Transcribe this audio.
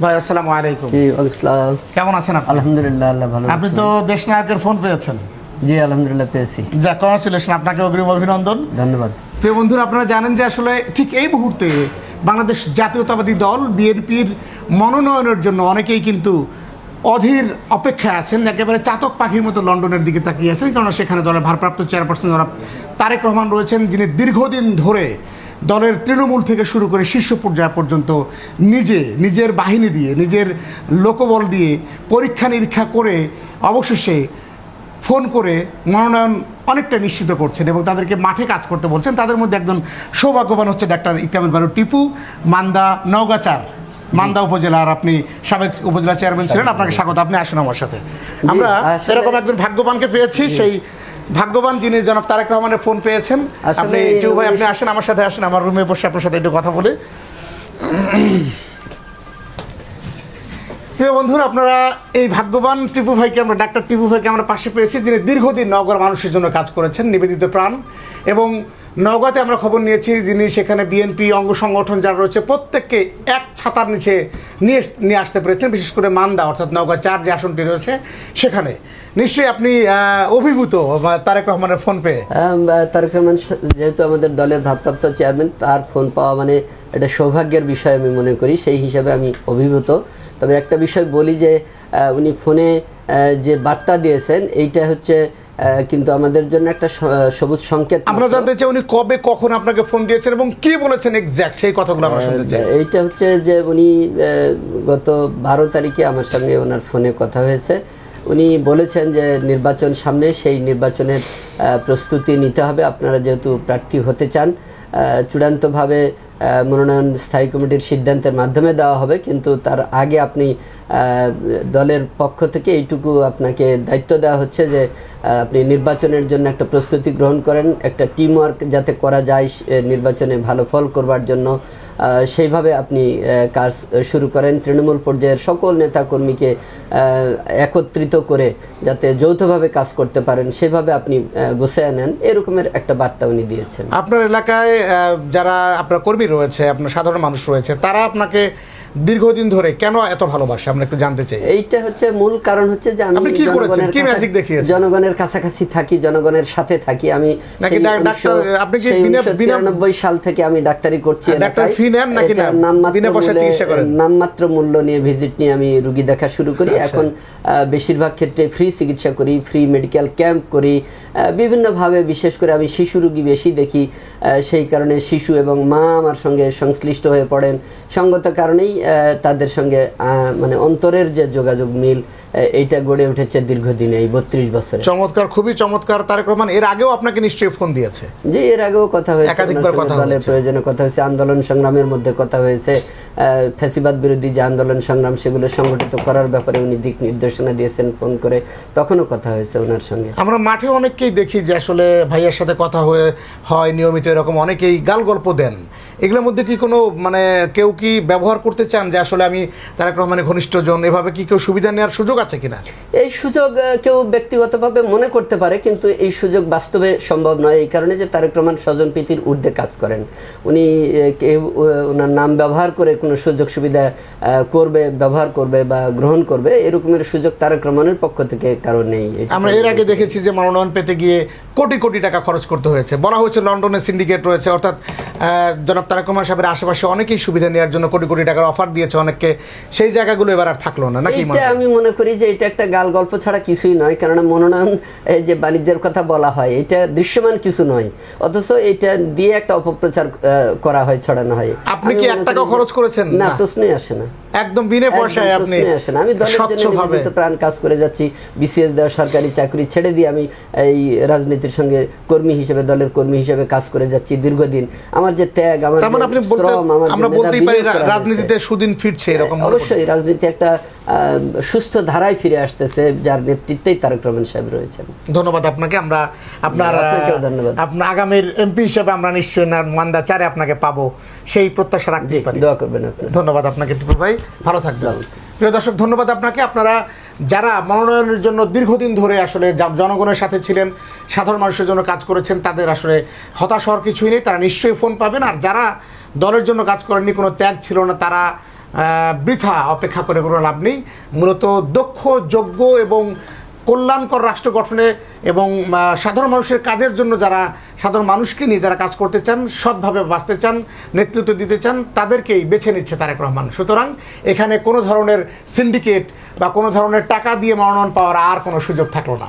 ভাই আসসালামু আলাইকুম। জি ওয়ালাইকুম আসসালাম। কেমন আছেন আপনি? আলহামদুলিল্লাহ, আল্লাহ ভালো। আপনি তো দেশ নায়কের ফোন পেয়েছেন। জি আলহামদুলিল্লাহ পেয়েছি। যা কংগ্রাচুলেশন, আপনাকে অগ্রিম অভিনন্দন। ধন্যবাদ। প্রিয় বন্ধুরা, আপনারা জানেন যে আসলে ঠিক এই মুহূর্তে বাংলাদেশ জাতীয়তাবাদী দল বিএনপির মনোনয়নের জন্য অনেকেই কিন্তু অধীর অপেক্ষায় আছেন, একেবারে চাতক পাখির মতো লন্ডনের দিকে তাকিয়ে আছেন, কারণ সেখানে দলের ভারপ্রাপ্ত চেয়ারপারসন জনাব তারেক রহমান রয়েছেন, যিনি দীর্ঘদিন ধরে দলের তৃণমূল থেকে শুরু করে শীর্ষ পর্যায় পর্যন্ত নিজের বাহিনী দিয়ে, নিজের লোকবল দিয়ে পরীক্ষা নিরীক্ষা করে অবশেষে ফোন করে মনোনয়ন অনেকটা নিশ্চিত করছেন এবং তাদেরকে মাঠে কাজ করতে বলছেন। তাদের মধ্যে একজন সৌভাগ্যবান হচ্ছে ডাক্তার ইকরামুল বারু টিপু, মান্দা নওগাঁচার মান্দা উপজেলার আপনি সাবেক উপজেলা চেয়ারম্যান ছিলেন। আপনাকে স্বাগত, আপনি আসুন আমার সাথে। আমরা এরকম একজন ভাগ্যবানকে পেয়েছি, সেই ভাগ্যবান যিনি জনাব তারেক রহমানের ফোন পেয়েছেন। আপনি টিপু ভাই, আপনি আসেন আমার সাথে, আসেন আমার রুমে বসে আপনার সাথে একটু কথা বলে। প্রিয় বন্ধুরা, আপনারা এই ভাগ্যবান টিপু ভাইকে, আমরা ডাক্তার টিপু ভাইকে আমরা পাশে পেয়েছি, যিনি দীর্ঘদিন নওগাঁর মানুষের জন্য কাজ করেছেন, নিবেদিত প্রাণ। এবং নওগাঁতে আমরা খবর নিয়েছি, যিনি সেখানে বিএনপি অঙ্গ সংগঠন যারা রয়েছে প্রত্যেককে এক ছাতার নিচে নিয়ে আসতে পেরেছেন, বিশেষ করে মান্দা অর্থাৎ নওগাঁ 4 যে আসনটি রয়েছে সেখানে। নিশ্চয়ই আপনি অভিভূত তারেক রহমানের ফোন পেয়ে। তারেক রহমান যেহেতু আমাদের দলের ভারপ্রাপ্ত চেয়ারম্যান, তার ফোন পাওয়া মানে এটা সৌভাগ্যের বিষয় আমি মনে করি, সেই হিসাবে আমি অভিভূত। তবে একটা বিষয় বলি যে উনি ফোনে যে বার্তা দিয়েছেন এইটা হচ্ছে কিন্তু আমাদের জন্য একটা সবুজ সংকেত। আমরা জানতে চাই উনি কবে কখন আপনাকে ফোন দিয়েছেন এবং কি বলেছেন এক্স্যাক্ট, সেই কথাগুলো আমরা শুনতে চাই। এইটা হচ্ছে যে উনি গত 12 তারিখে আমার সঙ্গে ওনার ফোনে কথা হয়েছে। উনি বলেছেন যে নির্বাচন সামনে, সেই নির্বাচনের প্রস্তুতি নিতে হবে। আপনারা যেহেতু প্রার্থী হতে চান, চূড়ান্তভাবে মনোনয়ন স্থায়ী কমিটির সিদ্ধান্তের মাধ্যমে দেওয়া হবে, কিন্তু তার আগে আপনি দলের পক্ষ থেকে এইটুকু আপনাকে দায়িত্ব দেওয়া হচ্ছে যে আপনি নির্বাচনের জন্য একটা প্রস্তুতি গ্রহণ করেন, একটা টিম ওয়ার্ক যাতে করা যায় নির্বাচনে ভালো ফল করবার জন্য, সেইভাবে আপনি কাজ শুরু করেন। তৃণমূল পর্যায়ের সকল নেতাকর্মীকে একত্রিত করে যাতে যৌথভাবে কাজ করতে পারেন, সেভাবে আপনি গুছিয়ে নেন, এরকমের একটা বার্তা উনি দিয়েছেন। আপনার এলাকায় যারা আপনার কর্মী রয়েছে, আপনার সাধারণ মানুষ রয়েছে, তারা আপনাকে দীর্ঘদিন ধরে কেন এত ভালোবাসে আমরা একটু জানতে চাই। এইটা হচ্ছে মূল কারণ হচ্ছে যে আমি জনগণের কাছাকাছি থাকি, জনগণের সাথে থাকি। আমি 1993 সাল থেকে আমি ডাক্তারি করছি। নামমাত্র মূল্য নিয়ে ভিজিট নিয়ে আমি রুগী দেখা শুরু করি। এখন বেশিরভাগ ক্ষেত্রে ফ্রি চিকিৎসা করি, ফ্রি মেডিকেল ক্যাম্প করি বিভিন্নভাবে। বিশেষ করে আমি শিশু রুগী বেশি দেখি, সেই কারণে শিশু এবং মা আমার সঙ্গে সংশ্লিষ্ট হয়ে পড়েন। সঙ্গত কারণেই তাদের সঙ্গে মানে অন্তরের যে যোগাযোগ মিল, এইটা গড়ে উঠেছে দীর্ঘদিনে, এই 32 বছরে। চমৎকার, খুবই চমৎকার। তারেক রহমান এর আগেও আপনাকে নিশ্চয়ই ফোন দিয়েছে? জি, এর আগেও কথা হয়েছে, দলের প্রয়োজনে কথা হয়েছে, আন্দোলন সংগ্রামের মধ্যে কথা হয়েছে, ফ্যাসিবাদ বিরোধী যে আন্দোলন সংগ্রাম সেগুলো সংগঠিত করার ব্যাপারে উনি দিক নির্দেশনা দিয়েছেন ফোন করে, তখনও কথা হয়েছে ওনার সঙ্গে। আমরা মাঠে অনেককেই দেখি যে আসলে ভাইয়ের সাথে কথা হয় নিয়মিত, এরকম অনেকেই গাল গল্প দেন। এগুলোর মধ্যে কি কোনো মানে কেউ কি ব্যবহার করতে চান যে আসলে আমি তারেক রহমানের ঘনিষ্ঠজন, এভাবে কি কেউ সুবিধা নেওয়ার সুযোগ আছে কিনা? এই সুযোগ কেউ ব্যক্তিগতভাবে মনে করতে পারে, কিন্তু এই সুযোগ বাস্তবে সম্ভব নয়। এই কারণে যে তারেক রহমান স্বজন প্রীতির ঊর্ধ্বে কাজ করেন। উনি ওনার নাম ব্যবহার করে কোনো সুযোগ সুবিধা ব্যবহার করবে বা গ্রহণ করবে, এরকমের সুযোগ তারেক রহমানের পক্ষ থেকে কারণ নেই। আমরা এর আগে দেখেছি যে মনোনয়ন পেতে গিয়ে কোটি কোটি টাকা খরচ করতে হয়েছে। বলা হয়েছে লন্ডনের সিন্ডিকেট রয়েছে, অর্থাৎ জনাব তারেক রহমান সাহেবের আশেপাশে অনেকেই সুবিধা নেওয়ার জন্য কোটি কোটি টাকার অফার দিয়েছে অনেককে। সেই জায়গাগুলো এবার আর থাকলো না নাকি? আমি মনে করি যে এটা একটা গাল গল্প ছাড়া কিছুই নয়, কেননা মনোনয়ন যে বাণিজ্যের কথা বলা হয় এটা দৃশ্যমান কিছু নয়, অথচ এটা দিয়ে একটা অপপ্রচার করা হয়, ছড়ানো হয়। আপনি কি 1 টাকা খরচ করেছেন? না, প্রশ্নই আসে না। একদম বিনা পয়সায় আপনি আসেন। আমি দলের জন্য নিবেদিত প্রাণ কাজ করে যাচ্ছি। বিসিএস দেওয়া সরকারি চাকরি ছেড়ে দিয়ে আমি এই রাজনীতির সঙ্গে কর্মী হিসেবে, দলের কর্মী হিসেবে কাজ করে যাচ্ছি দীর্ঘদিন। আমার যে ত্যাগ, আমার শ্রম, আমরা বলতেই পারি রাজনীতিতে সুদিন ফিরছে এরকম। অবশ্যই রাজনীতি একটা সুস্থ ধারায় ফিরে আসতেছে, যার নেতৃত্বেই তারেক রহমান সাহেব রয়েছেন। ধন্যবাদ আপনাকে। আমরা আপনার আগামীর এমপি হিসেবে আমরা নিশ্চয়ই মান্দা 4-এ আপনাকে পাবো, সেই প্রত্যাশা রাখতে পারি। দোয়া করবেন আপনি। ধন্যবাদ আপনাকে টিপু ভাই, ভালো থাকবেন। প্রিয় দর্শক, ধন্যবাদ আপনাকে। আপনারা যারা মনোনয়নের জন্য দীর্ঘদিন ধরে আসলে জনগণের সাথে ছিলেন, সাধারণ মানুষের জন্য কাজ করেছেন, তাদের আসলে হতাশ হওয়ার কিছুই নেই, তারা নিশ্চয়ই ফোন পাবেন। আর যারা দলের জন্য কাজ করেননি, কোনো ত্যাগ ছিল না, তারা বৃথা অপেক্ষা করে কোনো লাভ নেই। মূলত দক্ষ, যোগ্য এবং কল্যাণকর রাষ্ট্র গঠনে এবং সাধারণ মানুষের কাজের জন্য যারা সাধারণ মানুষকে নিয়ে যারা কাজ করতে চান, সৎভাবে বাঁচতে চান, নেতৃত্ব দিতে চান, তাদেরকেই বেছে নিচ্ছে তারেক রহমান। সুতরাং এখানে কোনো ধরনের সিন্ডিকেট বা কোনো ধরনের টাকা দিয়ে মনোনয়ন পাওয়ার আর কোনো সুযোগ থাকলো না।